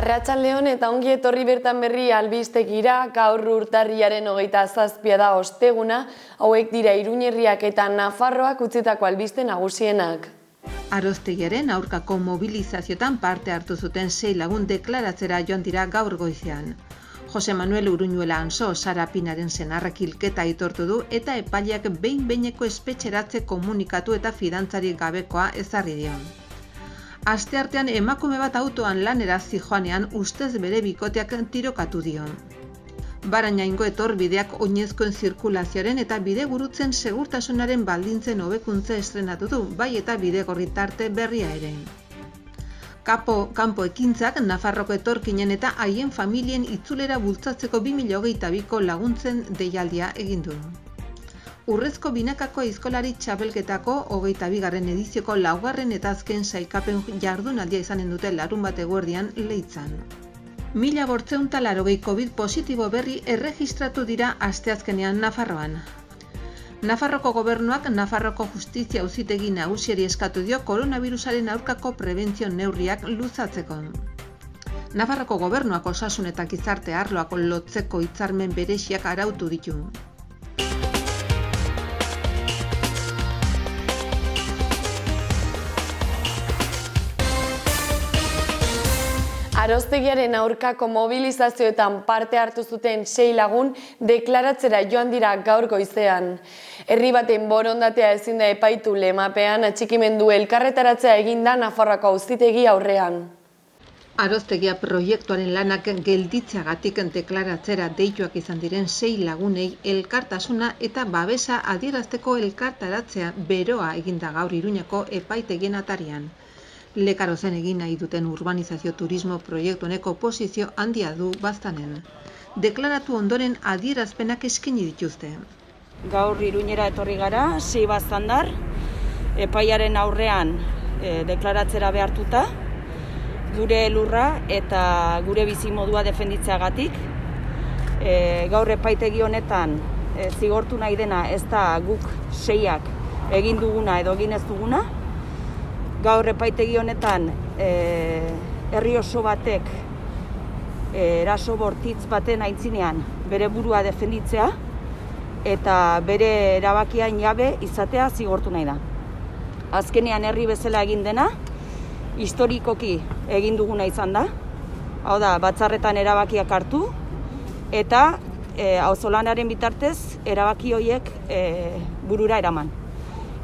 Arratsaldeon eta ongi etorri bertan berri albistegira. Gaur urtarriaren 27 da osteguna, hauek dira Iruñerriak eta Nafarroak utzitako albiste nagusienak. Arostegiaren aurkako mobilizazioetan parte hartu zuten 6 lagun deklaratzera joan dira gaur goizean. Jose Manuel Uruñuela Anso Sara Pinaren senarrak hilketa aitortu du eta epaileak behin-behineko espetxeratze komunikatu eta fidantzarik gabekoa ezarri dio. Asteartean emakume bat autoan lanera zijoanean ustez bere bikoteak tirokatu dio. Barainaingo etorbideak oinezkoen zirkulazioaren eta bidegurutzen segurtasunaren baldintzen hobekuntza estrenatu du, bai eta bidegorri tarte berria ere. Kanpo ekintzak Nafarroko etorkinen eta haien familien itzulera bultzatzeko 2022ko laguntzen deialdia egin du. Urrezko binakako aizkolari txapelketako 22. edizioko 4. eta azken sailkapen jardunaldia izanen dute larunbat eguerdian Leitzan. 1480 COVID positibo berri erregistratu dira asteazkenean Nafarroan. Nafarroko gobernuak Nafarroko Justizia Auzitegi Nagusiari eskatu dio koronavirusaren aurkako prebentzio neurriak luzatzeko. Nafarroko gobernuak osasun eta gizarte arloak lotzeko hitzarmen bereziak arautu ditu. Arostegiaren aurkako mobilizazioetan parte hartu zuten 6 lagun deklaratzera joan dira gaur goizean. Herri baten borondatea ezin da epaitu lemapean atxikimendu elkarretaratzea eginda Nafarroako Auzitegi aurrean. Arostegia proiektuaren lanak gelditzeagatik deklaratzera deituak izan diren 6 lagunei elkartasuna eta babesa adierazteko elkartaratzea beroa eginda gaur Iruñako epaitegien atarian. Lekarozen egin nahi duten urbanizazio turismo proiektu honek oposizio handia du baztanen. Deklaratu ondoren adierazpenak eskaini dituzte. Gaur Iruñera etorri gara, 6 baztandar, epaiaren aurrean deklaratzera behartuta, gure lurra eta gure bizimodua defenditzeagatik. Gaur epaitegi honetan zigortu nahi dena ez da guk 6ak egin duguna edo egin ez duguna. Gaur epaitegi honetan herri oso batek eraso bortitz baten aitzinean bere burua defenditzea eta bere erabakian jabe izatea zigortu nahi da. Azkenean herri bezala egin dena, historikoki egin duguna izan da. Hau da, batzarretan erabakiak hartu eta auzolanaren bitartez erabaki horiek burura eraman.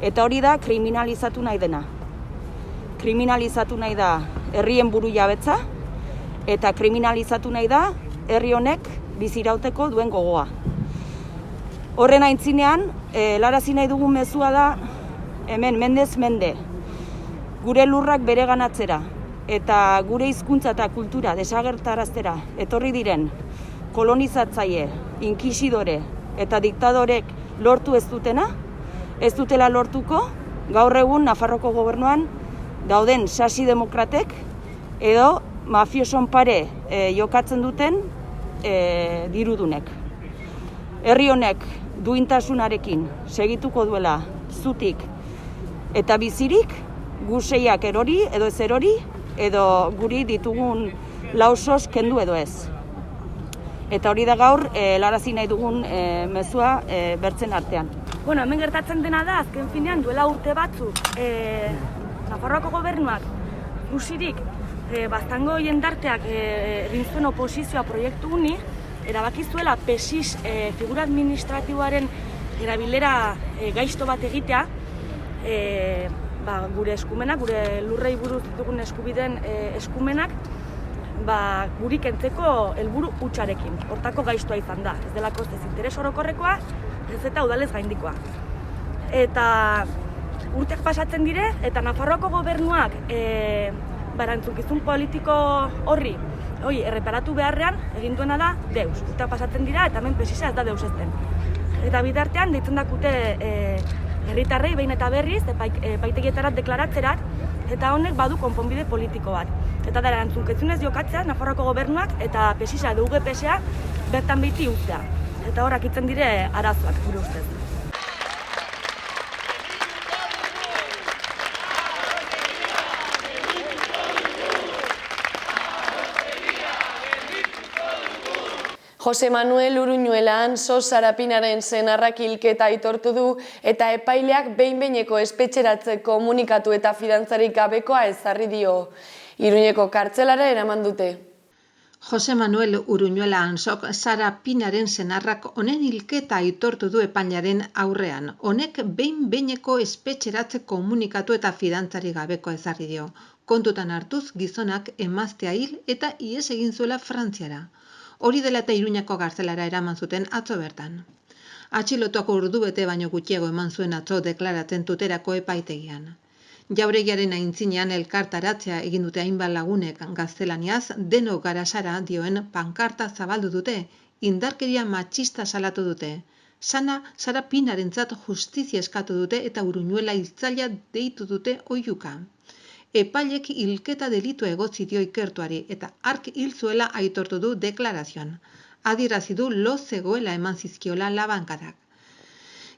Eta hori da kriminalizatu nahi dena. Kriminalizatu nahi da herrien buru jabetza eta kriminalizatu nahi da herri honek bizirauteko duen gogoa. Horren aintzinean, helarazi nahi dugun mezua da hemen mendez mende. Gure lurrak bereganatzera eta gure hizkuntza eta kultura desagertaraztera etorri diren kolonizatzaile, inkisidore eta diktadorek lortu ez dutena, ez dutela lortuko gaur egun Nafarroko gobernuan dauden sasi demokratek edo mafioson pare jokatzen duten dirudunek. Herri honek duintasunarekin segituko duela zutik eta bizirik gu 6ak erori edo ez erori edo guri ditugun lausos kendu edo ez. Eta hori da gaur helarazi nahi dugun mezua bertzen artean. Hemen gertatzen dena da azken finean duela urte batzuk Nafarroako gobernuak gusirik baztango jendarteak egin zuen oposizioa proiektu honi, erabaki zuela PESIS figura administratiboaren erabilera gaizto bat egitea, gure eskumenak, gure lurrei buruz dugun eskubideen eskumenak, guri kentzeko helburu hutsarekin. Hortako gaiztoa izan da, ez delako ez interes orokorrekoa, ez eta udalez gaindikoa. Eta urteak pasatzen dire, eta Nafarroako gobernuak erantzukizun politiko horri erreparatu beharrean egin duena da deus. Urteak pasatzen dira eta hemen PESISa ez da deus ezten. Eta bitartean deitzen dakute herritarrei behin eta berriz epaitegietarat deklaratzerat, eta honek badu konponbide politiko bat. Eta da erantzukizunez jokatzea Nafarroako gobernuak eta PESISa edo UGPSa bertan behiti uztea. Eta horrak itzen dire arazoak gure ustez. Jose Manuel Uruñuela Anso Sarapinaren senarrak hilketa aitortu du eta epaileak behin-behineko espetxeratze komunikatu eta fidantzarik gabekoa ezarri dio. Iruñeko kartzelara eraman dute. Jose Manuel Uruñuela Ansok Sarapinaren senarrak honen hilketa aitortu du epailearen aurrean. Honek behin-behineko espetxeratze komunikatu eta fidantzarik gabekoa ezarri dio. Kontutan hartuz gizonak emaztea hil eta ihes egin zuela Frantziara. Hori dela eta Iruñako kartzelara eraman zuten atzo bertan. Atxilotuak ordubete baino gutxiago eman zuen atzo deklaratzen Tuterako epaitegian. Jauregiaren aintzinean elkartaratzea egin dute hainbat lagunek gaztelaniaz denok gara Sara dioen pankarta zabaldu dute, indarkeria matxista salatu dute. Sarapinarentzat justizia eskatu dute eta Uruñuela hiltzailea deitu dute oihuka. Epailek hilketa delitua egotzi dio ikertuari eta hark hil zuela aitortu du deklarazioan. Adierazi du lo zegoela eman zizkiola labankadak.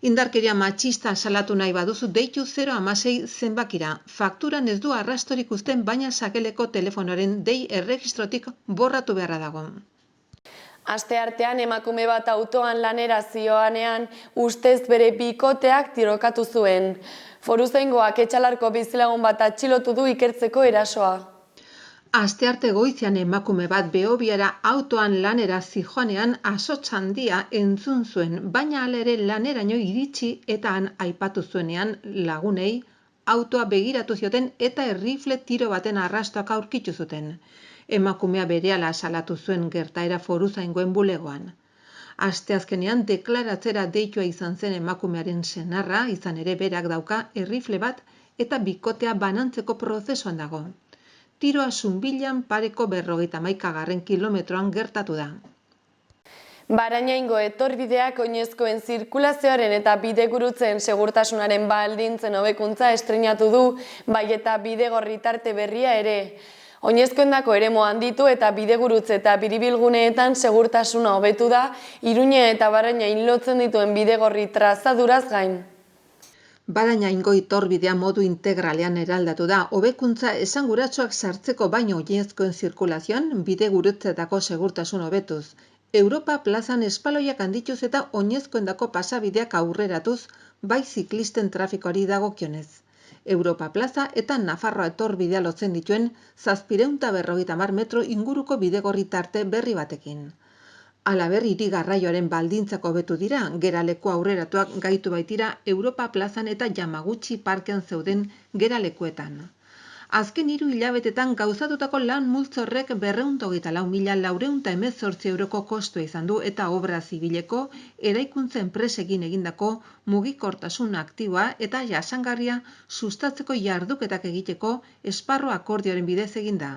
Indarkeria matxista salatu nahi baduzu deitu 016 zenbakira. Fakturan ez du arrastorik uzten baina sakeleko telefonoaren dei erregistrotik borratu beharra dago. Asteartean emakume bat autoan lanera zioanean ustez bere bikoteak tirokatu zuen. Foruzaingoak Etxalarko bizilagun bat atxilotu du ikertzeko erasoa. Astearte goizean emakume bat Behobiara autoan lanera zijoanean asotz handia entzun zuen, baina hala ere laneraino iritsi eta han aipatu zuenean lagunei autoa begiratu zioten eta errifle tiro baten arrastoak aurkitu zuten. Emakumea berehala salatu zuen gertaera foruzaingoen bulegoan. Asteazkenean deklaratzera deitua izan zen emakumearen senarra, izan ere berak dauka errifle bat eta bikotea banantzeko prozesuan dago. Tiroa Zunbilan pareko 51. kilometroan gertatu da. Barañaingo etorbideak oinezkoen zirkulazioaren eta bidegurutzen segurtasunaren baldintzen hobekuntza estreinatu du, bai eta bidegorri tarte berria ere. Oinezkoendako eremu handitu eta bidegurutze eta biribilguneetan segurtasuna hobetu da, Iruña eta Barañain lotzen dituen bidegorri trazaduraz gain. Barañaingo itorbidea modu integralean eraldatu da, hobekuntza esanguratsuak sartzeko baino oinezkoen zirkulazioan bidegurutzetako segurtasun hobetuz. Europa plazan espaloiak handituz eta oinezkoendako pasabideak aurreratuz, bai ziklisten trafikoari dagokionez. Europa plaza eta Nafarroa etorbidea lotzen dituen 750 metro inguruko bidegorri tarte berri batekin. Halaber, hiri garraioaren baldintzak hobetu dira, geraleku aurreratuak gaitu baitira Europa plazan eta Yamaguchi parkean zeuden geralekuetan. Azken 3 hilabetetan gauzatutako lan multzo horrek 224.418 euroko kostua izan du eta obra zibileko eraikuntza enpresekin egindako mugikortasun aktiboa eta jasangarria sustatzeko jarduketak egiteko esparru akordioaren bidez eginda.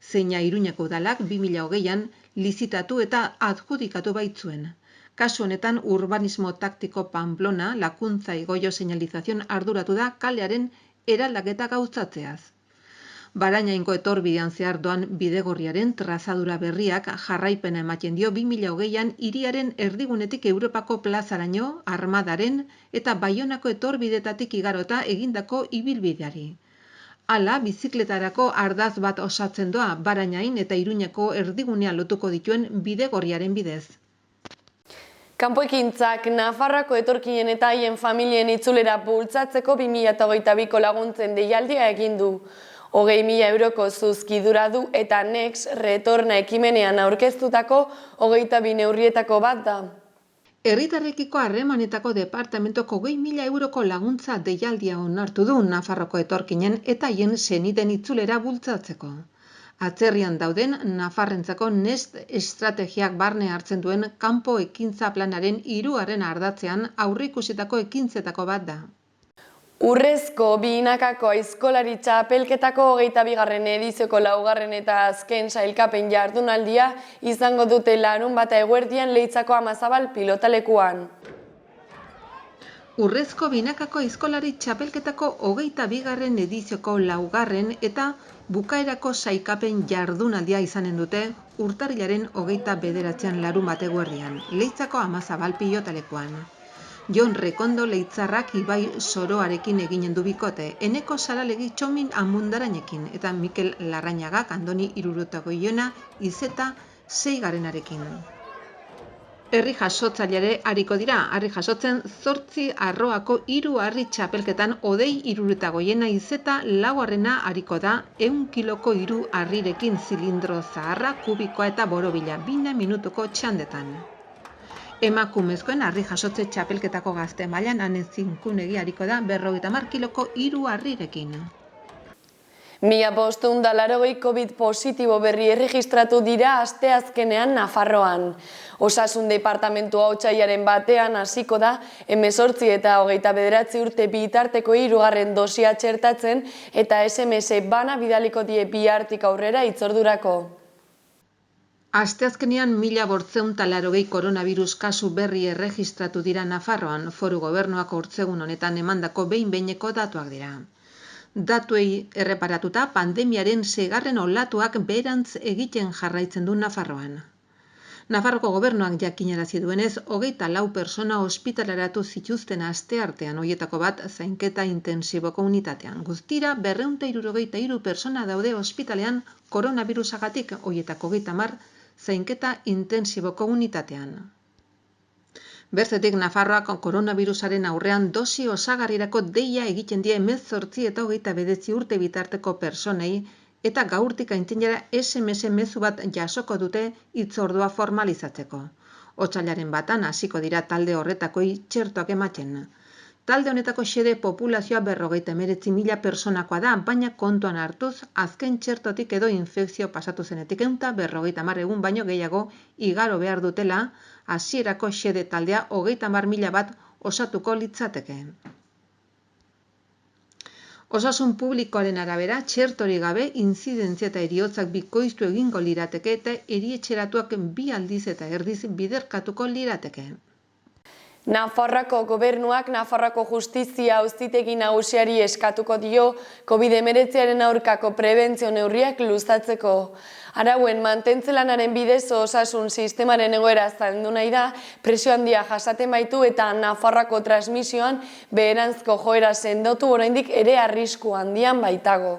Zeina Iruñako udalak 2020an lizitatu eta adjudikatu baitzuen. Kasu honetan urbanismo taktiko Pamplona lakuntza igoio señalizazion arduratu da kalearen eraldaketa gauzatzeaz. Barañaingo etorbidean zehar doan bidegorriaren trazadura berriak jarraipena ematen dio 2020an hiriaren erdigunetik Europako plazaraino, Armadaren eta Baionako etorbidetatik igarota egindako ibilbideari. Hala, bizikletarako ardaz bat osatzen doa Barañain eta Iruñako erdigunea lotuko dituen bidegorriaren bidez. Kanpoekintzak Nafarroako etorkinen eta haien familien itzulera bultzatzeko 2022ko laguntzen deialdia egin du. 20.000 euroko zuzkidura du eta Next Retorna ekimenean aurkeztutako 22 neurrietako bat da. Herritarrekiko harremanetako departamentoko 20.000 euroko laguntza deialdia onartu du Nafarroko etorkinen eta haien seniden itzulera bultzatzeko. Atzerrian dauden Nafarrentzako Next estrategiak barne hartzen duen kanpo ekintza planaren 3. ardatzean aurreikusitako ekintzetako bat da. Urrezko binakako aizkolari txapelketako 22. edizioko 4. eta azken sailkapen jardunaldia izango dute larunbata eguerdian Leitzako Amazabal pilotalekuan. Urrezko binakako aizkolari txapelketako 22. edizioko 4. eta bukaerako sailkapen jardunaldia izanen dute urtarrilaren 29. larunbata eguerdian Leitzako Amazabal pilotalekuan. Jon Rekondo Leitzarrak Ibai Soroarekin eginen du bikote, Eneko Saralegi Txomin Amundaranekin eta Mikel Larrañagak Andoni Irurotagoiona Izeta 6. Herri jasotzailere ariko dira, harri jasotzen 8 Arroako 3 harri txapelketan Odei Iruretagoiena izeta laugarrena ariko da 100 kiloko 3 harrirekin zilindro zaharra, kubikoa eta borobila 20 minutuko txandetan. Emakumezkoen harri jasotze txapelketako gazte mailan Ane Zinkunegi ariko da 50 kiloko 3 harrirekin. 1580 COVID positibo berri erregistratu dira asteazkenean Nafarroan. Osasun departamentua otsailaren batean hasiko da 18 eta 29 urte bitarteko 3. dosia txertatzen eta SMS bana bidaliko die bihartik aurrera hitzordurako. Asteazkenean 1580 koronavirus kasu berri erregistratu dira Nafarroan, Foru Gobernuak ortzegun honetan emandako behin-behineko datuak dira. Datuei erreparatuta pandemiaren 6. olatuak beherantz egiten jarraitzen du Nafarroan. Nafarroko Gobernuak jakinarazi duenez, 24 persona ospitaleratu zituzten asteartean, horietako bat zainketa intensiboko unitatean. Guztira 263 persona daude ospitalean koronavirusagatik, horietako 30 zainketa intensiboko unitatean. Berzetik Nafarroak koronavirusaren aurrean dosi osagarrirako deia egiten die 18 eta 29 urte bitarteko personei eta gaurtik aintzinera SMS mezu bat jasoko dute hitzordua formalizatzeko. Otsailaren batan hasiko dira talde horretakoi txertoak ematen. Talde honetako xede populazioa 59.000 personakoa da, baina kontuan hartuz azken txertotik edo infekzio pasatu zenetik 150 egun baino gehiago igaro behar dutela, hasierako xede taldea 30.000 bat osatuko litzateke. Osasun publikoaren arabera, txertori gabe intzidentzia eta heriotzak bikoiztu egingo lirateke eta erietxeratuak 2 aldiz eta erdiz biderkatuko lirateke. Nafarroako gobernuak Nafarroako justizia auzitegi nagusiari eskatuko dio COVID-19 aurkako prebentzio neurriak luzatzeko. Arauen mantentzelanaren bidez osasun sistemaren egoera zaindu nahi da, presio handia jasaten baitu eta Nafarroako transmisioan beheranzko joera sendotu oraindik ere arrisku handian baitago.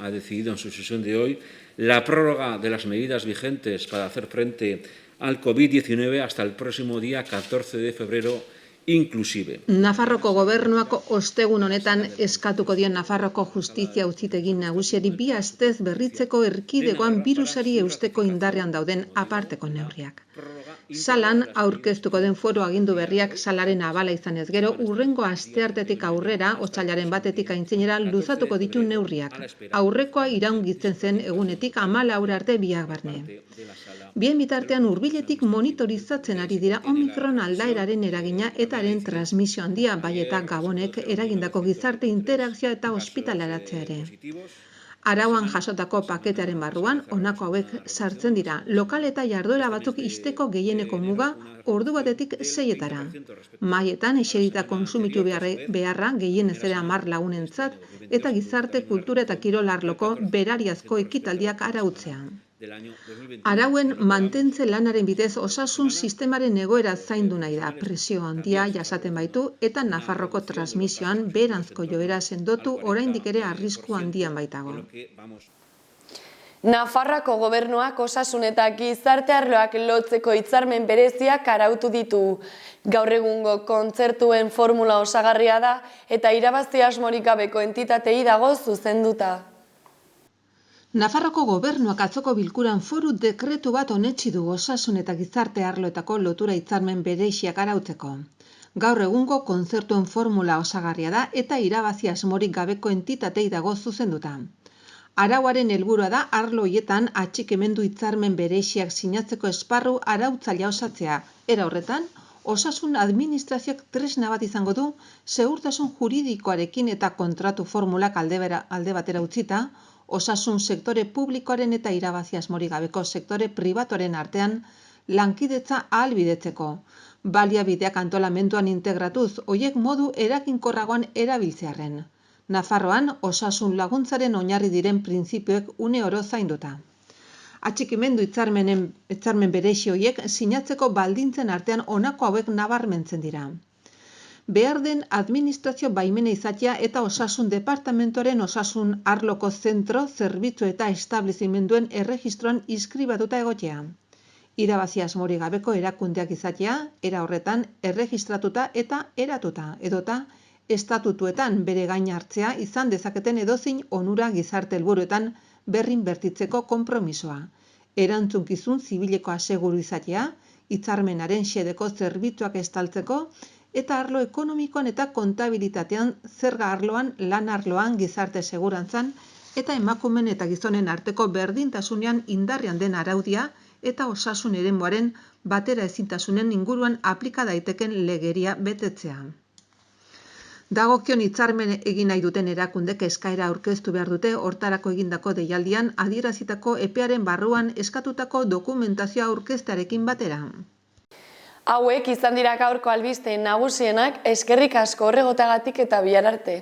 Ha decidido en su sesión de hoy la prórroga de las medidas vigentes para hacer frente al COVID-19 hasta el próximo día 14 de febrero inclusive. Nafarroko gobernuako ostegun honetan eskatuko dio Nafarroko justizia auzitegi nagusiari 2 astez berritzeko erkidegoan birusari eusteko indarrean dauden aparteko neurriak. Salan aurkeztuko den foru agindu berriak salaren abala izanez gero, urrengo asteartetik aurrera, otsailaren batetik aintzinera luzatuko ditu neurriak. Aurrekoa iraungitzen zen egunetik 14 arte biak barne. Bien bitartean hurbiletik monitorizatzen ari dira Omikron aldaeraren eragina eta haren transmisio handia, bai eta Gabonek eragindako gizarte interakzioa eta ospitaleratzea ere. Arauan jasotako paketearen barruan, honako hauek sartzen dira. Lokal eta jarduera batzuk ixteko gehieneko muga ordu batetik 6etara. Maietan eserita konsumitu beharra gehienez ere 10 lagunentzat eta gizarte, kultura eta kirol arloko berariazko ekitaldiak arautzea. Arauen mantentze lanaren bidez osasun sistemaren egoera zaindu nahi da, presio handia jasaten baitu eta Nafarroko transmisioan beheranzko joera sendotu oraindik ere arrisku handian baitago. Nafarroako gobernuak osasun eta gizarte arloak lotzeko hitzarmen bereziak arautu ditu. Gaur egungo kontzertuen formula osagarria da eta irabazi asmorik gabeko entitatei dago zuzenduta. Nafarroko gobernuak atzoko bilkuran foru dekretu bat onetsi du osasun eta gizarte arloetako lotura hitzarmen bereziak arautzeko. Gaur egungo kontzertuen formula osagarria da eta irabazi asmorik gabeko entitatei dago zuzenduta. Arauaren helburua da arlo hoietan atxikimendu hitzarmen bereziak sinatzeko esparru arautzailea osatzea. Era horretan, osasun administrazioak tresna bat izango du segurtasun juridikoarekin eta kontratu formulak alde batera utzita, osasun sektore publikoaren eta irabazi asmorik gabeko sektore pribatuaren artean lankidetza ahalbidetzeko. Baliabideak antolamenduan integratuz, hoiek modu eraginkorragoan erabiltzearren. Nafarroan osasun laguntzaren oinarri diren printzipioek une oro zainduta. Atxikimendu hitzarmen berezi horiek sinatzeko baldintzen artean honako hauek nabarmentzen dira. Behar den administrazio baimena izatea eta osasun departamentoren osasun arloko zentro, zerbitzu eta establezimenduen erregistroan inskribatuta egotea. irabazi asmorik gabeko erakundeak izatea, era horretan erregistratuta eta eratuta, edota estatutuetan bere gain hartzea izan dezaketen edozein onura gizarte helburuetan berrin bertitzeko konpromisoa. Erantzunkizun zibileko aseguru izatea, hitzarmenaren xedeko zerbitzuak estaltzeko, eta arlo ekonomikoan eta kontabilitatean, zerga arloan, lan arloan, gizarte segurantzan, eta emakumeen eta gizonen arteko berdintasunean indarrean den araudia eta osasun eremuaren batera ezintasunen inguruan aplika daiteken legeria betetzea. Dagokion hitzarmen egin nahi duten erakundek eskaera aurkeztu behar dute hortarako egindako deialdian adierazitako epearen barruan eskatutako dokumentazioa aurkeztearekin batera. Hauek izan dira gaurko albiste nagusienak, eskerrik asko horregotagatik eta bihar arte.